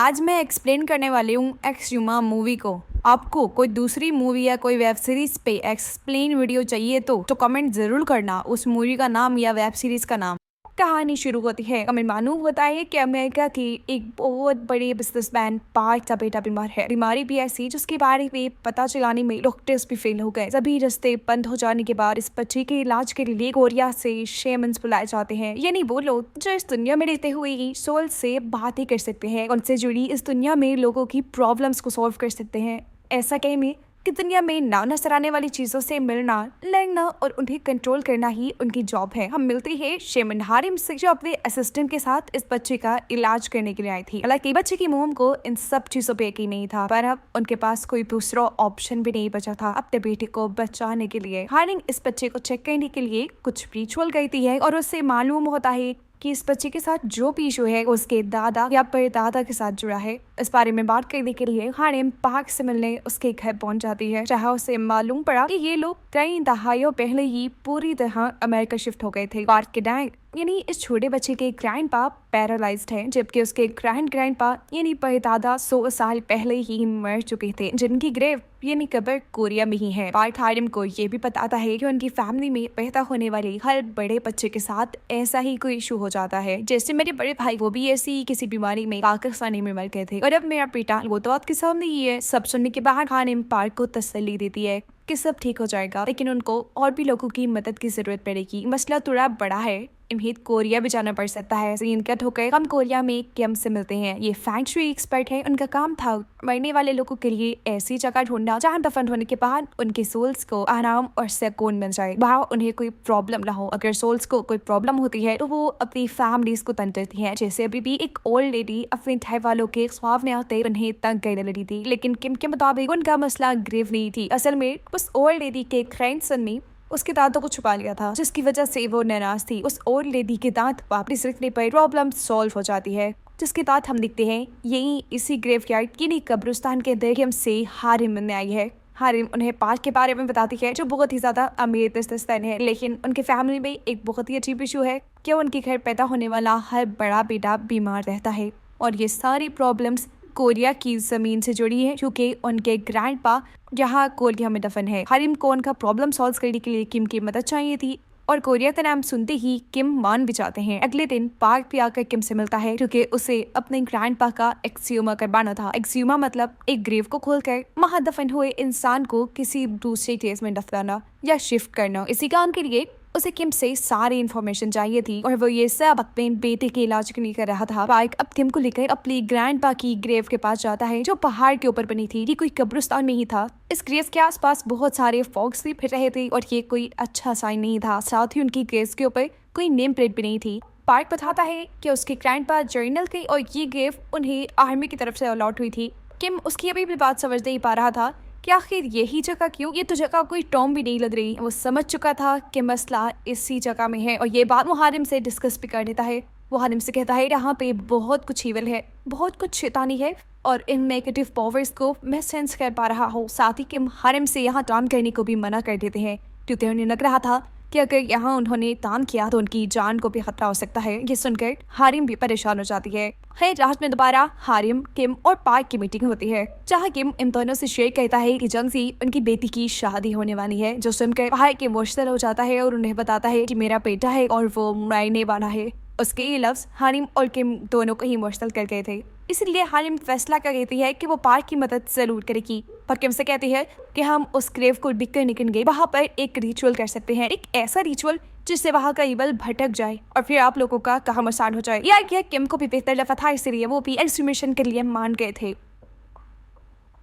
आज मैं एक्सप्लेन करने वाली हूँ एक्सट्रीमा मूवी को। आपको कोई दूसरी मूवी या कोई वेब सीरीज पे एक्सप्लेन वीडियो चाहिए तो कमेंट जरूर करना उस मूवी का नाम या वेब सीरीज का नाम। कहानी शुरू होती है। हमें मालूम होता है कि अमेरिका की एक बहुत बड़ी बिजनेसमैन पार्क का बेटा बीमार है। बीमारी भी ऐसी जिसके बारे में पता चलाने में डॉक्टर्स भी फेल हो गए। सभी रास्ते बंद हो जाने के बाद इस बच्चे के इलाज के लिए कोरिया से शेमन्स बुलाए जाते हैं। यानी वो लोग जो इस दुनिया में रहते हुए ही सोल से बातें कर सकते हैं, उनसे जुड़ी इस दुनिया में लोगों की प्रॉब्लम्स को सॉल्व कर सकते हैं। ऐसा कहीं में कि दुनिया में ना नजर आने वाली चीजों से मिलना, लड़ना और उन्हें कंट्रोल करना ही उनकी जॉब है। हम मिलते हैं शेमन हारिम से, जो अपने असिस्टेंट के साथ इस बच्चे का इलाज करने के लिए आई थी। हालांकि बच्चे की मोम को इन सब चीजों पे यकीन नहीं था, पर अब उनके पास कोई दूसरा ऑप्शन भी नहीं बचा था अपने बेटे को बचाने के लिए। हारिम इस बच्चे को चेक करने के लिए कुछ रिचुअल करती है और उससे मालूम होता है कि इस बच्चे के साथ जो भी इशू है उसके दादा या परदादा के साथ जुड़ा है। इस बारे में बात करने के लिए हारिम पार्क से मिलने उसके घर पहुंच जाती है, जहां उसे मालूम पड़ा कि ये लोग कई दहाइयों पहले ही पूरी तरह अमेरिका शिफ्ट हो गए थे। पार्क के दाएं यानी इस छोटे बच्चे के ग्रैंड पा पैरालाइज्ड है, जबकि उसके ग्रैंड पा यानी परदादा 100 साल पहले ही मर चुके थे, जिनकी ग्रेव यानी कब्र कोरिया में ही है। पार्क हारिम को ये भी बताता है कि उनकी फैमिली में पैदा होने वाले हर बड़े बच्चे के साथ ऐसा ही कोई इशू हो जाता है। जैसे मेरे बड़े भाई, वो भी ऐसी किसी बीमारी में पाकिस्तानी में मर गए थे, और अब मेरा बेटा, वो तो आपके सामने ही है। सब सुनने के बाद हारिम पार्क को तसल्ली देती है कि सब ठीक हो जाएगा, लेकिन उनको और भी लोगों की मदद की जरूरत पड़ेगी। मसला थोड़ा बड़ा है, इन्हें कोरिया भी जाना पड़ सकता है। सीन कट होकर हम कोरिया में किम से मिलते हैं। ये फैंग शुई एक्सपर्ट है। उनका काम था मरने वाले लोगों के लिए ऐसी जगह ढूंढना जहाँ दफन होने के बाद उनके सोल्स को आराम और सुकून मिल जाए, वहाँ उन्हें कोई प्रॉब्लम ना हो। अगर सोल्स को कोई प्रॉब्लम होती है तो वो अपनी फैमिलीज को तंग करती है। जैसे अभी भी एक ओल्ड लेडी अपने घर वालों के ख्वाब में आते उन्हें तंग करने लगी थी, लेकिन किम के मुताबिक उनका मसला ग्रेव नहीं थी। असल में उस ओल्ड लेडी के ग्रैंडसन ने उसके दांतों को छुपा लिया था, जिसकी वजह से वो नाराज थी। उस ओल्ड लेडी के दांत वापस रखने पर प्रॉब्लम सॉल्व हो जाती है, जिसके बाद हम दिखते हैं यही इसी ग्रेवयार्ड यानी कब्रिस्तान के दरियम से हारिम मिलने आई है। हारिम उन्हें पार्क के बारे में बताती है, जो बहुत ही ज्यादा अमीर बिजनेसमैन है, लेकिन उनके फैमिली में एक बहुत ही अजीब इशू है कि उनके घर पैदा होने वाला हर बड़ा बेटा बीमार रहता है, और ये सारी प्रॉब्लम्स कोरिया की जमीन से जुड़ी है, क्योंकि उनके ग्रैंडपा यहाँ कोरिया में दफन है। हारिम को उनका प्रॉब्लम सॉल्व करने के लिए किम की मदद चाहिए थी, और कोरिया का नाम सुनते ही किम मान भी जाते हैं। अगले दिन पार्क पे आकर किम से मिलता है, क्योंकि उसे अपने ग्रैंडपा का एक्सियुमा करवाना था। एक्सियुमा मतलब एक ग्रेव को खोलकर वहां दफन हुए इंसान को किसी दूसरे केस में दफनाना या शिफ्ट करना। इसी काम के लिए उसे किम से सारी इन्फॉर्मेशन चाहिए थी, और वो ये सब अपने बेटे के इलाज के लिए कर रहा था। पार्क अब किम को लेकर अपनी ग्रैंडपा की ग्रेव के पास जाता है, जो पहाड़ के ऊपर बनी थी। ये कोई कब्रिस्तान में ही था। इस ग्रेव के आसपास बहुत सारे फॉक्स भी फिर रहे थे, और ये कोई अच्छा साइन नहीं था। साथ ही उनकी ग्रेव के ऊपर कोई नेम प्लेट भी नहीं थी। पार्क बताता है कि उसके ग्रैंडपा जर्नल थे, और ये ग्रेव उन्हें आर्मी की तरफ से अलॉट हुई थी। किम उसकी अभी भी बात समझ नहीं पा रहा था कि आखिर यही जगह क्यों, ये तो जगह कोई टॉम भी नहीं लग रही। वो समझ चुका था कि मसला इसी जगह में है, और ये बात वो हारिम से डिस्कस भी कर देता है। वो हारिम से कहता है यहाँ पे बहुत कुछ ईविल है, बहुत कुछ शैतानी है, और इन नेगेटिव पावर्स को मैं सेंस कर पा रहा हूँ। साथ ही किम हारिम से यहाँ काम करने को भी मना कर देते हैं, क्योंकि उन्हें लग रहा था कि अगर यहाँ उन्होंने काम किया तो उनकी जान को भी खतरा हो सकता है। ये सुनकर हारिम भी परेशान हो जाती है। रात में दोबारा हारिम, किम और पार्क की मीटिंग होती है, जहाँ किम इन दोनों से शेयर करता है कि जल्द ही उनकी बेटी की शादी होने वाली है, जो सुनकर पार्क इमोशनल हो जाता है और उन्हें बताता है कि मेरा बेटा है और वो मरने वाला है। उसके ये लफ्ज हारिम और किम दोनों को ही इमोशनल कर गए थे, इसलिए हारिम फैसला कर लेती है कि वो पार्क की मदद जरूर करेगी। पर किम से कहती है कि हम उस ग्रेव को दिख कर निकलेंगे, वहाँ पर एक रिचुअल कर सकते हैं, एक ऐसा रिचुअल जिससे वहाँ का ईवल भटक जाए और फिर आप लोगों का काम आसान हो जाए। यार यह किम को भी बेहतर लगा था, इसलिए वो भी एक्सट्रीमिशन के लिए मान गए थे।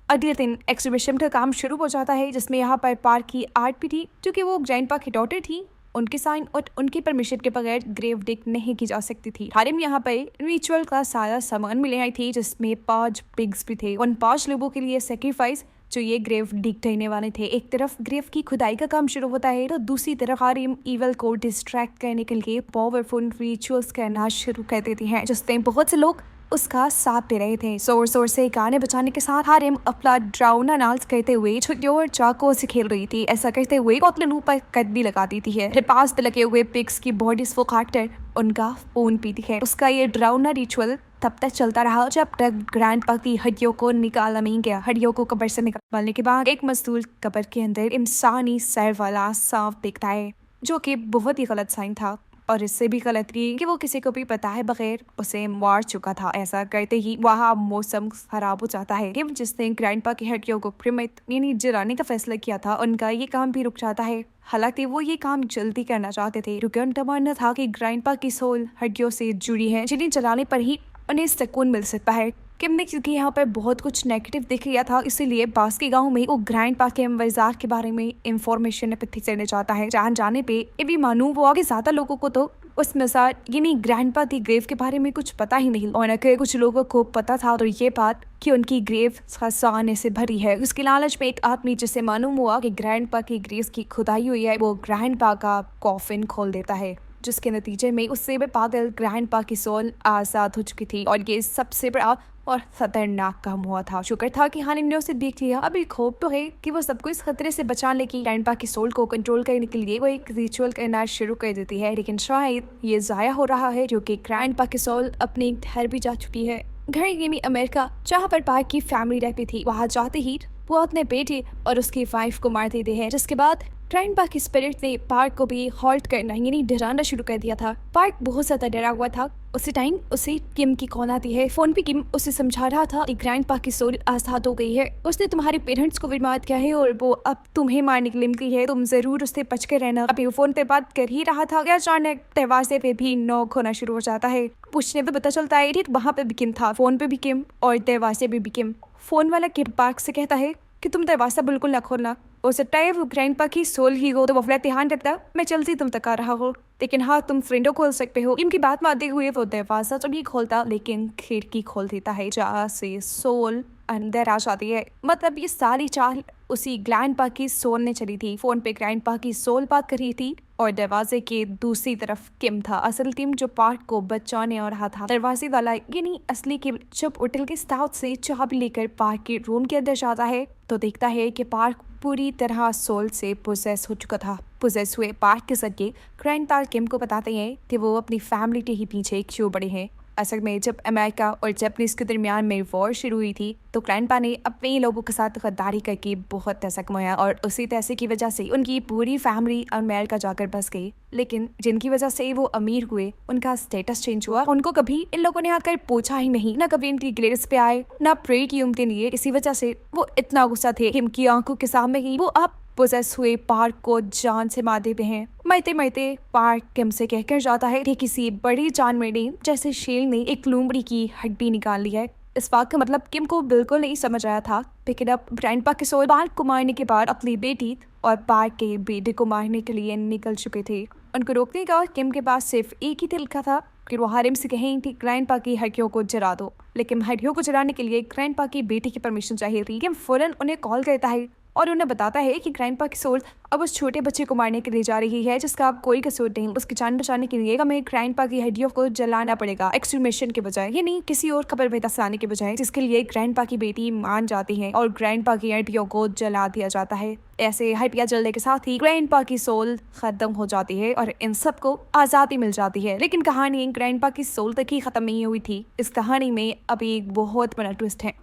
अगले दिन एक्सट्रीमिशन का काम शुरू हो जाता है, जिसमें यहाँ पर पार्क की आर्ट भी थी, क्योंकि वो ग्रैंडपा की डॉटर थी। उनके साइन और उनकी परमिशन के बगैर ग्रेव डिग नहीं की जा सकती थी। हारिम यहाँ पर रिचुअल का सारा सामान मिले आई थी, जिसमें 5 पिग्स भी थे। उन 5 लोगों के लिए सेक्रीफाइस जो ये ग्रेव डिग करने वाले थे। एक तरफ ग्रेव की खुदाई का काम शुरू होता है, तो दूसरी तरफ हारिम ईवल को डिस्ट्रैक्ट करने के लिए पावरफुल रिचुअल्स करना शुरू कर देती हैं, जिसमें बहुत से लोग उसका साथ दे रहे थे। जोर जोर से गाने बजाने के साथ हारिम अपना ड्राउना नाच करते हुए छुट्टियों और चाकों से खेल रही थी। ऐसा करते हुए कौतलनू पर कदमी लगा देती है। फिर पास पे लगे हुए पिग्स की बॉडीज को काट कर उनका खून पीती है। उसका ये ड्राउना रिचुअल तब तक चलता रहा जब तक ग्रैंडपा की हड्डियों को निकाला नहीं गया। हड्डियों को कब्र से निकालने के बाद एक मजदूर कब्र के अंदर इंसानी सर वाला सांप देखता है, जो कि बहुत ही गलत साइन था और इससे भी गलत थी कि वो किसी को भी बताए बगैर उसे मार चुका था। ऐसा करते ही वहाँ मौसम खराब हो जाता है। कि जिसने ग्रैंडपा की हड्डियों को क्रिमेट यानी जलाने का फैसला किया था, उनका ये काम भी रुक जाता है। हालांकि वो ये काम जल्दी करना चाहते थे क्योंकि उनका मानना था कि ग्रैंडपा की सोल हड्डियों से जुड़ी है, जिन्हें जलाने पर ही उन्हें सुकून मिल सकता है। किम ने क्योंकि यहाँ पर बहुत कुछ नेगेटिव दिख गया था, इसीलिए पास के गांव में वो ग्रैंडपा के मज़ार के बारे में इंफॉर्मेशन इकट्ठी करने चाहता है। जहाँ जाने पे ये भी मानूं वो आगे ज्यादा लोगों को तो उस मज़ार यानी ग्रैंडपा की ग्रेव के बारे में कुछ पता ही नहीं, और अगर कुछ लोगों को पता था तो ये बात कि उनकी ग्रेव खजाने से भरी है। उसके लालच में एक आदमी जिसे मालूम हुआ कि ग्रैंडपा की ग्रेव की खुदाई हुई है, वो ग्रैंडपा का कॉफिन खोल देता है, जिसके नतीजे में उससे भी पागल ग्रैंडपा की सोल आज़ाद हो चुकी थी। और ये सबसे बड़ा और खतरनाक काम हुआ था। शुक्र था कि हानिम ने उसे देख लिया। अभी खोप तो है कि वो सबको इस खतरे से बचा ले कि ग्रैंडपा की सोल को कंट्रोल करने के लिए वो एक रिचुअल करना शुरू कर देती है, लेकिन शायद ये जाया हो रहा है क्योंकि ग्रैंडपा की सोल अपने घर भी जा चुकी है। घर यानी अमेरिका, जहाँ पर पार्क की फैमिली रहती थी। वहाँ जाते ही वो अपने बेटे और उसकी वाइफ को मार देते हैं, जिसके बाद ग्रैंडपा की स्पिरिट ने पार्क को भी हॉल्ट करना यानी डराना शुरू कर दिया था। पार्क बहुत ज्यादा डरा हुआ था। उसी टाइम उसे किम की कॉल आती है। फोन पे किम उसे समझा रहा था कि ग्रैंडपा की सोल आज़ाद हो गई है, उसने तुम्हारे पेरेंट्स को भी मार किया है और वो अब तुम्हें मारने के लिए निकली है, तुम जरूर उससे बच के रहना। अभी वो फोन पे बात कर ही रहा था कि अचानक दरवाजे पे भी नॉक होना शुरू हो जाता है। पूछने पे पता चलता है ठीक वहाँ पे भी किम था, फोन पे भी किम और दरवाजे पे भी किम। फोन वाला किम पार्क से कहता है कि तुम दरवाजा बिल्कुल ना खोलना, हो सकता है वो ग्रैंडपा की सोल ही हो, तो वो अपना ध्यान रखता, मैं जल्दी तुम तक आ रहा हूँ, लेकिन हाँ तुम फ्रेंडो खोल सकते हो। इनकी बात मानते हुए वो दरवाजा तो नहीं खोलता, लेकिन खिड़की खोल देता है जहाँ से सोल अंदर आ जाती है। मतलब ये सारी चाल उसी ग्रैंडपा की सोल ने चली थी। फोन पे ग्रैंडपा की सोल बात कर रही थी और दरवाजे के दूसरी तरफ किम था, असल किम जो पार्क को बचाने आ रहा था। दरवाजे वाला यानी असली किम जब होटल के स्टाफ से चाबी लेकर पार्क के रूम के अंदर जाता है तो देखता है कि पार्क पूरी तरह सोल से पोजेस हो चुका था। पोजेस हुए पार्क के जरिए ग्रैंडपा किम को बताते हैं कि वो अपनी फैमिली के ही पीछे क्यों बड़े हैं। असल में जब अमेरिका और जापानीज के दरमियान में वॉर शुरू हुई थी तो ग्रैंडपा ने अपने लोगों के साथ गद्दारी करके बहुत पैसा कमाया और उसी पैसे की वजह से उनकी पूरी फैमिली अमेरिका जाकर बस गई। लेकिन जिनकी वजह से वो अमीर हुए उनका स्टेटस चेंज हुआ। उनको कभी इन लोगों ने आकर पूछा ही नहीं, ना कभी इनकी ग्लेड्स पे आए, ना प्रे की उम्मीदें लिए। इसी वजह से वो इतना गुस्सा थे कि इनकी आंखों के सामने ही वो आप पोजेस हुए पार्क को जान से मार देते हैं। मरते मरते पार्क किम से कहकर जाता है कि किसी बड़ी जानवर ने जैसे शेर ने एक लोमड़ी की हड्डी निकाल ली है। इस बात का मतलब किम को बिल्कुल नहीं समझ आया था, लेकिन अब ग्रैंडपा के सोल पार्क को मारने के बाद अपनी बेटी और पार्क के बेटे को मारने के लिए निकल चुके थे। उनको रोकने का किम के पास सिर्फ एक ही तरीका था कि वो हारिम से कहें कि ग्रैंडपा की हड्डियों को जला दो, लेकिन हड्डियों को जलाने के लिए ग्रैंडपा की बेटी की परमिशन चाहिए थी। किम फौरन उन्हें कॉल करता है और उन्हें बताता है कि ग्रैंडपा की सोल अब उस छोटे बच्चे को मारने के लिए जा रही है जिसका अब कोई कसूर नहीं। उसकी जान बचाने के लिए हमें ग्रैंडपा की हड्डियों को जलाना पड़ेगा, एक्सट्रीमेशन के बजाय, ये नहीं किसी और खबर में दसाने के बजाय, जिसके लिए ग्रैंडपा की बेटी मान जाती है और ग्रैंडपा की हड्डियों को जला दिया जाता है। ऐसे हड्डियां जलने के साथ ही ग्रैंडपा की सोल खत्म हो जाती है और इन सबको आज़ादी मिल जाती है। लेकिन कहानी ग्रैंडपा की सोल तक ही खत्म नहीं हुई थी। इस कहानी में अभी एक बहुत बड़ा ट्विस्ट है।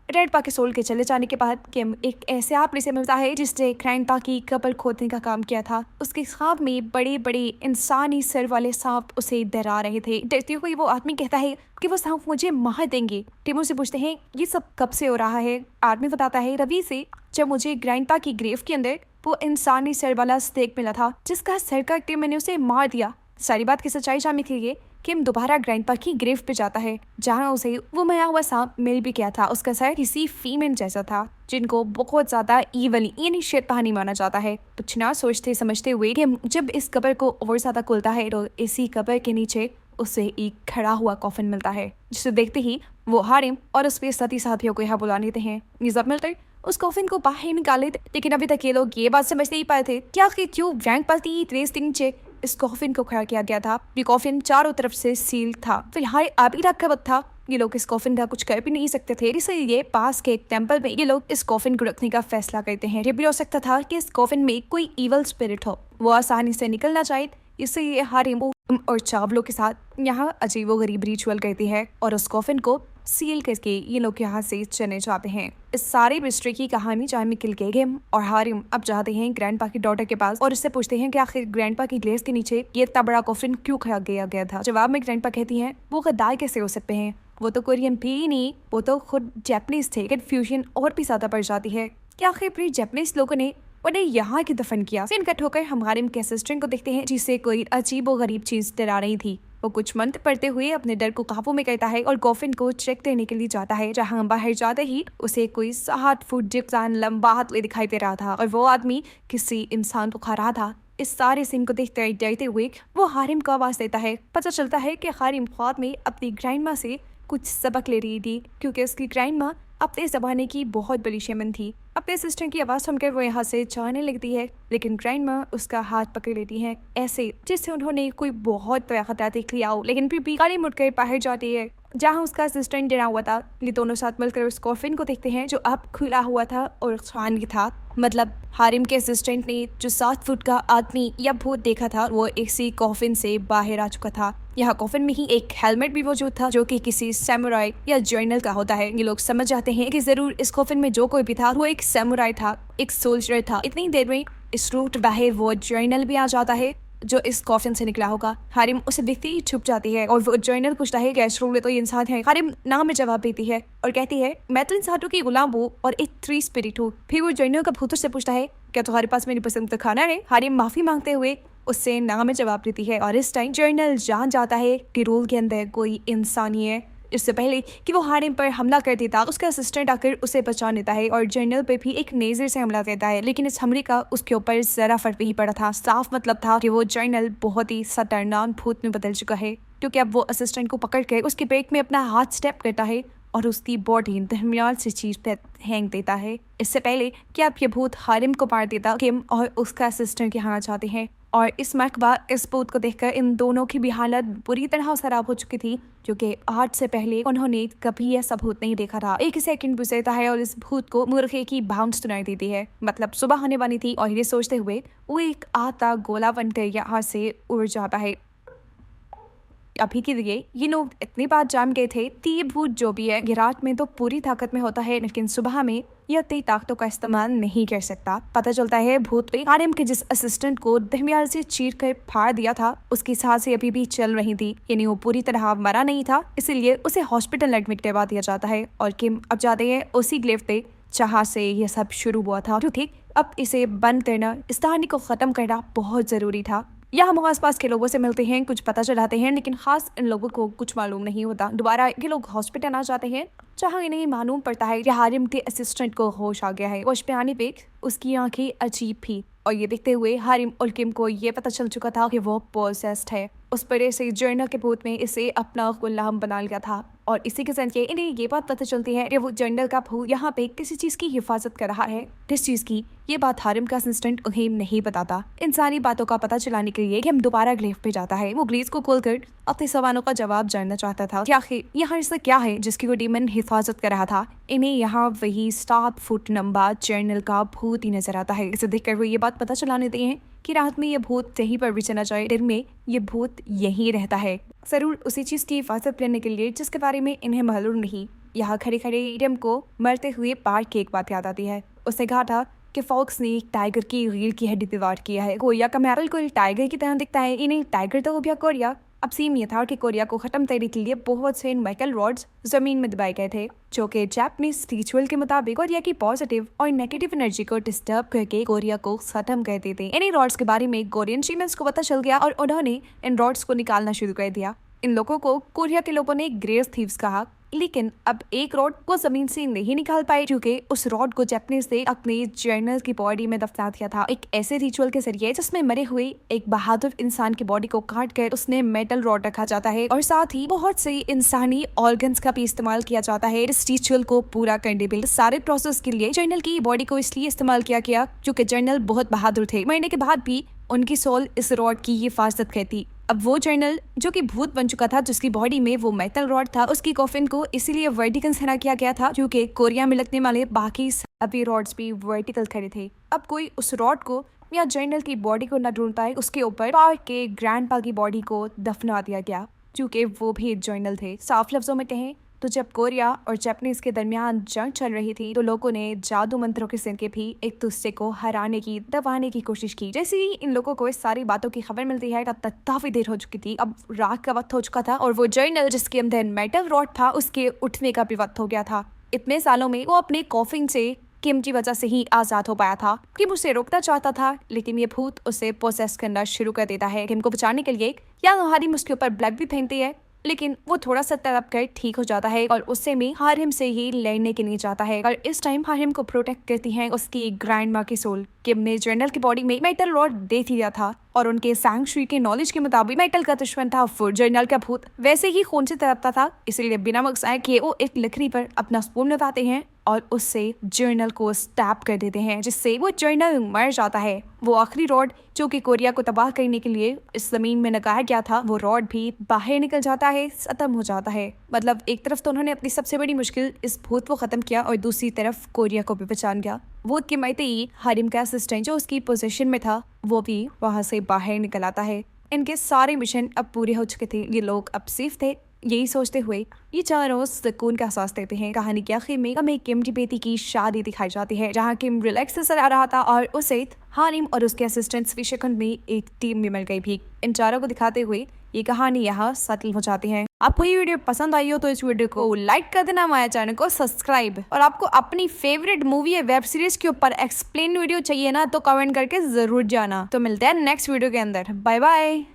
ग्रैंडपा के सोल के चले जाने के बाद किम एक ऐसे आदमी से मिलता है जिसने ग्रैंडपा की कब्र खोदने का काम किया था। उसके ख्वाब में बड़े बड़े इंसानी सर वाले सांप उसे डरा रहे थे। डरते हुए वो आदमी कहता है कि वो सांप मुझे मार देंगे। टिमो से पूछते हैं ये सब कब से हो रहा है। आदमी बताता है रवि से, जब मुझे ग्रैंडपा की ग्रेव के अंदर वो इंसानी सर वाला स्नेक मिला था जिसका सर काट के मैंने उसे मार दिया। सारी बात की सच्चाई जानने के लिए किम दोबारा ग्रैंडपा की ग्रेव पे जाता है जहाँ उसे वो मरा हुआ सांप मिल भी गया था। उसका सर किसी फीमेल जैसा था जिनको बहुत ज्यादा ईवल यानी शैतानी माना जाता है। कुछ ना सोचते समझते हुए किम जब इस कब्र को और ज्यादा खुलता है तो इसी कब्र के नीचे उसे एक खड़ा हुआ कॉफिन मिलता है, जिसे देखते ही वो हारिम और उसके सती साथियों को यहाँ बुला लेते हैं। जब मिलकर उस कॉफिन को बाहर निकाले, लेकिन अभी तक ये लोग ये बात समझ नहीं पाए थे क्या कि क्यों ग्रैंडपा की ड्रेस के नीचे इस कॉफिन को खड़ा किया गया था। ये कॉफिन चारों तरफ से सील था। फिलहाल आधी रात का वक्त था, ये लोग इस कॉफिन का कुछ कर भी नहीं सकते थे, इसलिए पास के एक टेंपल में ये लोग इस कॉफिन को रखने का फैसला करते हैं। ये भी हो सकता था कि इस कॉफिन में कोई इवल स्पिरिट हो, वो आसानी से निकल ना जाए, इसलिए हारिम और चावलों के साथ यहाँ अजीबोगरीब रिचुअल करती है और उस कॉफिन को सील करके ये लोग यहाँ से चले जाते हैं। इस सारी मिस्ट्री की कहानी जहाँ में किलकेगेम और हारिम अब जाते हैं ग्रैंडपा की डॉटर के पास और उससे पूछते हैं कि आखिर ग्रैंडपा की ग्लेस के नीचे ये इतना बड़ा कॉफिन क्यों खड़ा गया था। जवाब में ग्रैंडपा कहती हैं वो गद्दार कैसे हो सकते हैं, वो तो कोरियन भी ही नहीं, वो तो खुद जैपनीज थे। कन्फ्यूजन और भी ज्यादा बढ़ जाती है कि आखिर फिर जैपनीज लोगों ने उन्हें यहाँ की दफन किया। सीन कट होकर हम हारिम के असिस्टेंट को देखते हैं जिसे कोई अजीब और गरीब चीज डरा रही थी। वो कुछ मंत्र पढ़ते हुए अपने डर को काबू में करता है और कॉफिन को चेक देने के लिए जाता है, जहाँ बाहर जाते ही उसे कोई 7 फुट जिप्सान लंबा हाथ दिखाई दे रहा था और वो आदमी किसी इंसान को खा रहा था। इस सारे सीन को देखते डरते हुए वो हारिम को आवाज देता है। पता चलता है कि हारिम ख्वाब में अपनी ग्रैंड माँ से कुछ सबक ले रही थी, क्योंकि उसकी ग्रैंड माँ अपने ज़माने की बहुत बड़ी शेमन थी। अपने सिस्टर की आवाज़ सुनकर वो यहाँ से जाने लगती है, लेकिन ग्रैंड माँ उसका हाथ पकड़ लेती है ऐसे जिससे उन्होंने कोई बहुत बड़ा खतरा देख लिया हो, लेकिन फिर भी गाड़ी मुड़कर बाहर जाती है जहाँ उसका असिस्टेंट डरा हुआ था। ये दोनों साथ मिलकर उस कॉफिन को देखते हैं जो अब खुला हुआ था और खाली था। मतलब हारिम के असिस्टेंट ने जो 7 फुट का आदमी या भूत देखा था वो इसी कॉफिन से बाहर आ चुका था। यहाँ कॉफिन में ही एक हेलमेट भी मौजूद था जो कि किसी सैमुराई या जर्नल का होता है। ये लोग समझ जाते हैं कि जरूर इस कॉफिन में जो कोई भी था वो एक सैमुराई था, एक सोल्जर था। इतनी देर में इस रूट बाहर वो जर्नल भी आ जाता है जो इस कॉफिन से निकला होगा। हारिम उसे देखते ही छुप जाती है और वो जर्नल पूछता है कि रूल तो ये इंसान है। हारिम नाम में जवाब देती है और कहती है मैं तो इंसानों की गुलाम हूँ और एक 3 स्पिरिट हूँ। फिर वो जर्नल का भूतों से पूछता है क्या तुम्हारे पास मेरी पसंद का खाना है। हारिम माफी मांगते हुए उससे नाम में जवाब देती है और इस टाइम जर्नल जान जाता है कि रूल के अंदर कोई इंसान ही है। इससे पहले कि वो हारिम पर हमला कर देता उसका असिस्टेंट आकर उसे बचा लेता है और जर्नल पे भी एक नेजर से हमला देता है, लेकिन इस हमले का उसके ऊपर जरा फर्क नहीं पड़ा था। साफ मतलब था कि वो जर्नल बहुत ही खतरनाक भूत में बदल चुका है, क्योंकि अब वो असिस्टेंट को पकड़ कर उसके पेट में अपना हाथ स्टेप करता है और उसकी बॉडी दरमियान से चीज पे हैंग देता है। इससे पहले कि अब ये भूत हारिम को मार देता, किम और उसका असिस्टेंट यहाँ जाते हैं और इस मरतबा इस भूत को देखकर इन दोनों की भी हालत बुरी तरह खराब हो चुकी थी, क्योंकि आज से पहले उन्होंने कभी ऐसा भूत नहीं देखा था। एक सेकंड गुजरता है और इस भूत को मुर्गे की बाउंस सुनाई देती है, मतलब सुबह होने वाली थी और ये सोचते हुए वो एक आता गोला बनकर यहाँ से उड़ जाता है। अभी के लिए ये लोग इतनी बात जान गए थे कि ये भूत जो भी है ये रात में तो पूरी ताकत में होता है, लेकिन सुबह में यह इतनी ताकतों का इस्तेमाल नहीं कर सकता। पता चलता है भूत पे हारिम के जिस असिस्टेंट को दरमियान से चीर कर फाड़ दिया था उसकी सांसें अभी भी चल रही थी, यानी वो पूरी तरह मरा नहीं था, इसलिए उसे हॉस्पिटल एडमिट करवा दिया जाता है। और किम अब जाते हैं उसी ग्लेव पे जहाँ से ये सब शुरू हुआ था, क्योंकि अब इसे बंद करना, इस कहानी को खत्म करना बहुत जरूरी था। यहाँ हम आसपास के लोगों से मिलते हैं, कुछ पता चलाते हैं, लेकिन खास इन लोगों को कुछ मालूम नहीं होता। दोबारा ये लोग हॉस्पिटल आ जाते हैं जहाँ इन्हें मालूम पड़ता है कि हारिम के असिस्टेंट को होश आ गया है। होश पे आने पे उसकी आंखें अजीब थी और ये देखते हुए हारिम और किम को ये पता चल चुका था कि वो पोसेस्ड है। उस पर से जर्नल के भूत में इसे अपना गुलाम बना लिया था और इसी के जरिए इन्हें ये बात पता चलती है कि वो जर्नल का भूत यहाँ पे किसी चीज की हिफाजत कर रहा है। किस चीज की, ये बात हारिम का असिस्टेंट उन्हें नहीं बताता। इन सारी बातों का पता चलाने के लिए हम दोबारा ग्लेव पे जाता है। वो ग्लेव को खोलकर अपने सवालों का जवाब जानना चाहता था कि आखिर यहाँ ऐसा क्या है जिसकी वो डीमन हिफाजत कर रहा था। इन्हें यहाँ वही 7 फुट लंबा जर्नल का भूत ही नजर आता है। इसे देखकर वो ये बात पता चला लेते हैं कि रात में ये भूत यहीं पर भी चला जाए, दिन में ये भूत यहीं रहता है, जरूर उसी चीज की हिफाजत करने के लिए जिसके बारे में इन्हें मालूम नहीं। यहाँ खड़े खड़े इरम को मरते हुए पार्क की एक बात याद आती है। उसने कहा था कि फॉक्स ने एक टाइगर की रीढ़ की हड्डी दीवार किया है। कोरिया का मैरल को टाइगर की तरह दिखता है, इन्हें टाइगर तो हो गया कोरिया। अब सीन ये था कि कोरिया को खत्म करने के लिए बहुत से मेटल रॉड्स जमीन में दबाए गए थे, जो कि जापानीज रिचुअल के मुताबिक कोरिया की पॉजिटिव और नेगेटिव एनर्जी को डिस्टर्ब करके कोरिया को खत्म कर देते। इन्हीं रॉड्स के बारे में कोरियन शेमन्स को पता चल गया और उन्होंने इन रॉड्स को निकालना शुरू कर दिया। इन लोगों को कोरिया के लोगों ने ग्रेव थीव्स कहा, लेकिन अब एक रॉड को जमीन से नहीं निकाल पाए क्योंकि उस रॉड को जापानीज ने अपने जर्नल की बॉडी में दफना दिया था, एक ऐसे रिचुअल के जरिए जिसमें मरे हुए एक बहादुर इंसान की बॉडी को काट कर उसने मेटल रॉड रखा जाता है और साथ ही बहुत से इंसानी ऑर्गन्स का भी इस्तेमाल किया जाता है इस रिचुअल को पूरा करने के लिए। सारे प्रोसेस के लिए जर्नल की बॉडी को इसलिए इस्तेमाल किया गया क्योंकि जर्नल बहुत बहादुर थे, मरने के बाद भी उनकी सोल इस रॉड की हिफाजत करती। अब वो जर्नल जो कि भूत बन चुका था, जिसकी बॉडी में वो मेटल रॉड था, उसकी कॉफिन को इसीलिए वर्टिकल खड़ा किया गया था क्योंकि कोरिया में लगने वाले बाकी सभी रॉड्स भी वर्टिकल खड़े थे। अब कोई उस रॉड को या जर्नल की बॉडी को न ढूंढ पाए, उसके ऊपर पार्क के ग्रैंडपा की बॉडी को दफना दिया गया क्योंकि वो भी एक जर्नल थे। साफ लफ्जों में कहें तो जब कोरिया और जापानीज के दरमियान जंग चल रही थी तो लोगों ने जादू मंत्रों के जरिए भी एक दूसरे को हराने की, दबाने की कोशिश की। जैसे ही इन लोगों को इस सारी बातों की खबर मिलती है तब तक काफी देर हो चुकी थी। अब रात का वक्त हो चुका था और वो जर्नल जिसके अंदर मेटल रॉड था उसके उठने का भी वक्त हो गया था। इतने सालों में वो अपने कॉफिन से किम की वजह से ही आजाद हो पाया था। किम उसे रोकना चाहता था लेकिन ये भूत उसे पोसेस करना शुरू कर देता है। किम को बचाने के लिए या हारिम उसके ऊपर ब्लड भी फेंकती है लेकिन वो थोड़ा सा तड़प कर ठीक हो जाता है और उससे में हारिम से ही लड़ने के लिए जाता है। और इस टाइम हारिम को प्रोटेक्ट करती है उसकी ग्रैंड माँ की सोल। किम ने जर्नल की बॉडी में मेटल रॉड दे दिया था और उनके सैंग शुई के नॉलेज के मुताबिक मेटल का दुश्मन था वो जर्नल का भूत वैसे ही खून से तड़पता था, इसलिए बिना मकसद के वो एक लकड़ी पर अपना स्पून लगाते हैं और उससे जर्नल को स्टैप कर देते हैं जिससे वो जर्नल मर जाता है। वो आखिरी रॉड जो कि कोरिया को तबाह करने के लिए इस जमीन में लगाया गया था, वो रॉड भी बाहर निकल जाता है, खत्म हो जाता है। मतलब एक तरफ तो उन्होंने अपनी सबसे बड़ी मुश्किल इस भूत को खत्म किया और दूसरी तरफ कोरिया को भी बचान गया। भूत के मायते ही हारिम का असिस्टेंट जो उसकी पोजीशन में था वो भी वहां से बाहर निकल आता है। इनके सारे मिशन अब पूरे हो चुके थे। ये लोग अब सेफ थे। यही सोचते हुए ये चारों सुकून का एहसास देते हैं। कहानी के आखिर में हमें किम की बेटी की शादी दिखाई जाती है जहाँ किम रिलैक्स नजर आ रहा था और उसे हारिम और उसके असिस्टेंट विशेकंड में एक टीम भी मिल गई भी। इन चारों को दिखाते हुए ये कहानी यहाँ सेटल हो जाती है। आपको ये वीडियो पसंद आई हो तो इस वीडियो को लाइक कर देना, हमारे चैनल को सब्सक्राइब, और आपको अपनी फेवरेट मूवी या वेब सीरीज के ऊपर एक्सप्लेन वीडियो चाहिए ना तो कमेंट करके जरूर जाना। तो मिलते हैं नेक्स्ट वीडियो के अंदर। Bye bye.